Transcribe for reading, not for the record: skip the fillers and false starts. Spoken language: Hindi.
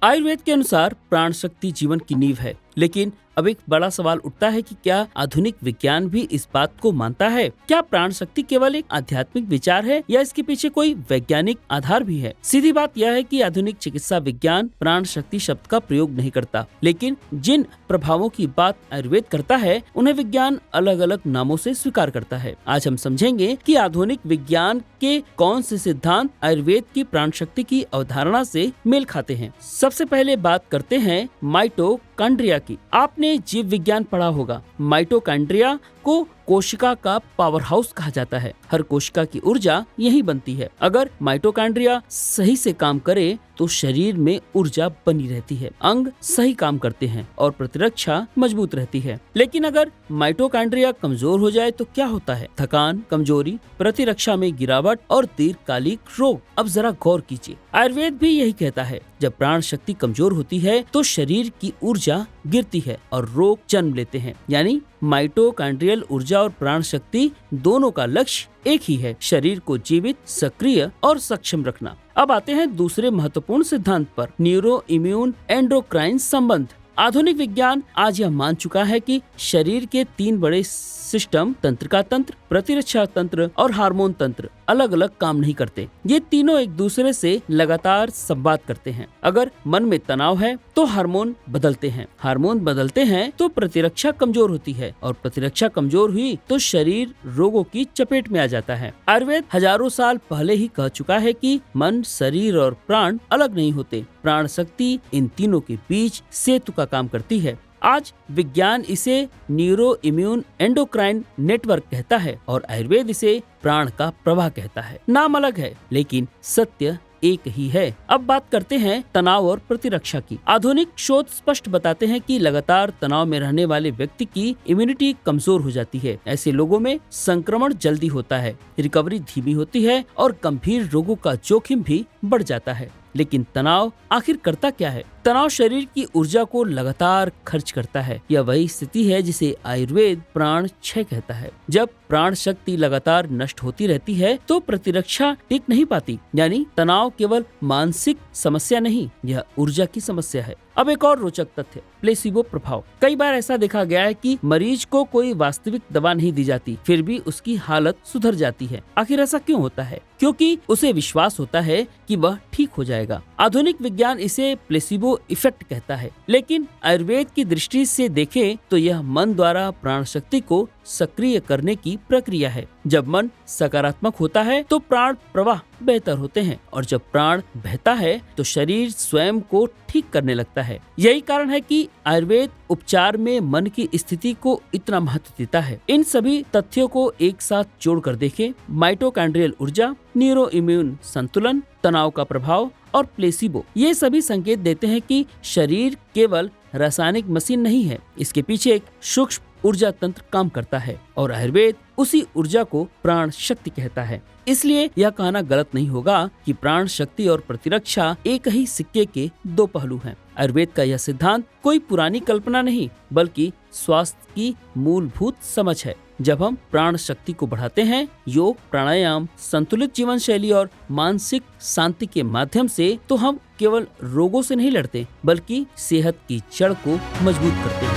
आयुर्वेद के अनुसार प्राण शक्ति जीवन की नींव है, लेकिन अब एक बड़ा सवाल उठता है कि क्या आधुनिक विज्ञान भी इस बात को मानता है? क्या प्राण शक्ति केवल एक आध्यात्मिक विचार है या इसके पीछे कोई वैज्ञानिक आधार भी है? सीधी बात यह है कि आधुनिक चिकित्सा विज्ञान प्राण शक्ति शब्द का प्रयोग नहीं करता, लेकिन जिन प्रभावों की बात आयुर्वेद करता है उन्हें विज्ञान अलग अलग नामों से स्वीकार करता है। आज हम समझेंगे कि आधुनिक विज्ञान के कौन से सिद्धांत आयुर्वेद की प्राण शक्ति की अवधारणा से मेल खाते हैं। सबसे पहले बात करते हैं माइटोकॉन्ड्रिया की। आपने जीव विज्ञान पढ़ा होगा। माइटोकॉन्ड्रिया को कोशिका का पावर हाउस कहा जाता है। हर कोशिका की ऊर्जा यही बनती है। अगर माइटोकॉन्ड्रिया सही से काम करे तो शरीर में ऊर्जा बनी रहती है, अंग सही काम करते हैं और प्रतिरक्षा मजबूत रहती है। लेकिन अगर माइटोकॉन्ड्रिया कमजोर हो जाए तो क्या होता है? थकान, कमजोरी, प्रतिरक्षा में गिरावट और दीर्घकालिक रोग। अब जरा गौर कीजिए, आयुर्वेद भी यही कहता है, जब प्राण शक्ति कमजोर होती है तो शरीर की ऊर्जा गिरती है और रोग जन्म लेते हैं। यानी माइटोकॉन्ड्रियल ऊर्जा और प्राण शक्ति दोनों का लक्ष्य एक ही है, शरीर को जीवित, सक्रिय और सक्षम रखना। अब आते हैं दूसरे महत्वपूर्ण सिद्धांत पर, न्यूरो इम्यून एंडोक्राइन संबंध। आधुनिक विज्ञान आज यह मान चुका है कि शरीर के 3 बड़े सिस्टम, तंत्रिका तंत्र, प्रतिरक्षा तंत्र और हार्मोन तंत्र अलग अलग काम नहीं करते। ये तीनों एक दूसरे से लगातार संवाद करते हैं। अगर मन में तनाव है तो हार्मोन बदलते हैं, हार्मोन बदलते हैं तो प्रतिरक्षा कमजोर होती है और प्रतिरक्षा कमजोर हुई तो शरीर रोगों की चपेट में आ जाता है। आयुर्वेद हजारों साल पहले ही कह चुका है कि मन, शरीर और प्राण अलग नहीं होते। प्राण शक्ति इन तीनों के बीच सेतु का काम करती है। आज विज्ञान इसे न्यूरो इम्यून एंडोक्राइन नेटवर्क कहता है और आयुर्वेद इसे प्राण का प्रवाह कहता है। नाम अलग है लेकिन सत्य एक ही है। अब बात करते हैं तनाव और प्रतिरक्षा की। आधुनिक शोध स्पष्ट बताते हैं कि लगातार तनाव में रहने वाले व्यक्ति की इम्यूनिटी कमजोर हो जाती है। ऐसे लोगों में संक्रमण जल्दी होता है, रिकवरी धीमी होती है और गंभीर रोगों का जोखिम भी बढ़ जाता है। लेकिन तनाव आखिर करता क्या है? तनाव शरीर की ऊर्जा को लगातार खर्च करता है। यह वही स्थिति है जिसे आयुर्वेद प्राण क्षय कहता है। जब प्राण शक्ति लगातार नष्ट होती रहती है तो प्रतिरक्षा टिक नहीं पाती। यानी तनाव केवल मानसिक समस्या नहीं, यह ऊर्जा की समस्या है। अब एक और रोचक तथ्य, प्लेसिबो प्रभाव। कई बार ऐसा देखा गया है कि मरीज को कोई वास्तविक दवा नहीं दी जाती, फिर भी उसकी हालत सुधर जाती है। आखिर ऐसा क्यों होता है? क्योंकि उसे विश्वास होता है कि वह ठीक हो जाएगा। आधुनिक विज्ञान इसे प्लेसिबो इफेक्ट कहता है, लेकिन आयुर्वेद की दृष्टि से देखें तो यह मन द्वारा प्राण शक्ति को सक्रिय करने की प्रक्रिया है। जब मन सकारात्मक होता है तो प्राण प्रवाह बेहतर होते हैं और जब प्राण बहता है तो शरीर स्वयं को ठीक करने लगता है। यही कारण है कि आयुर्वेद उपचार में मन की स्थिति को इतना महत्व देता है। इन सभी तथ्यों को एक साथ जोड़कर देखें, माइटोकॉन्ड्रियल ऊर्जा, न्यूरो इम्यून संतुलन, तनाव का प्रभाव और प्लेसिबो, ये सभी संकेत देते हैं कि शरीर केवल रासायनिक मशीन नहीं है, इसके पीछे एक सूक्ष्म ऊर्जा तंत्र काम करता है और आयुर्वेद उसी ऊर्जा को प्राण शक्ति कहता है। इसलिए यह कहना गलत नहीं होगा कि प्राण शक्ति और प्रतिरक्षा एक ही सिक्के के 2 पहलू हैं। आयुर्वेद का यह सिद्धांत कोई पुरानी कल्पना नहीं बल्कि स्वास्थ्य की मूलभूत समझ है। जब हम प्राण शक्ति को बढ़ाते हैं योग, प्राणायाम, संतुलित जीवन शैली और मानसिक शांति के माध्यम से, तो हम केवल रोगों से नहीं लड़ते बल्कि सेहत की जड़ को मजबूत करते हैं।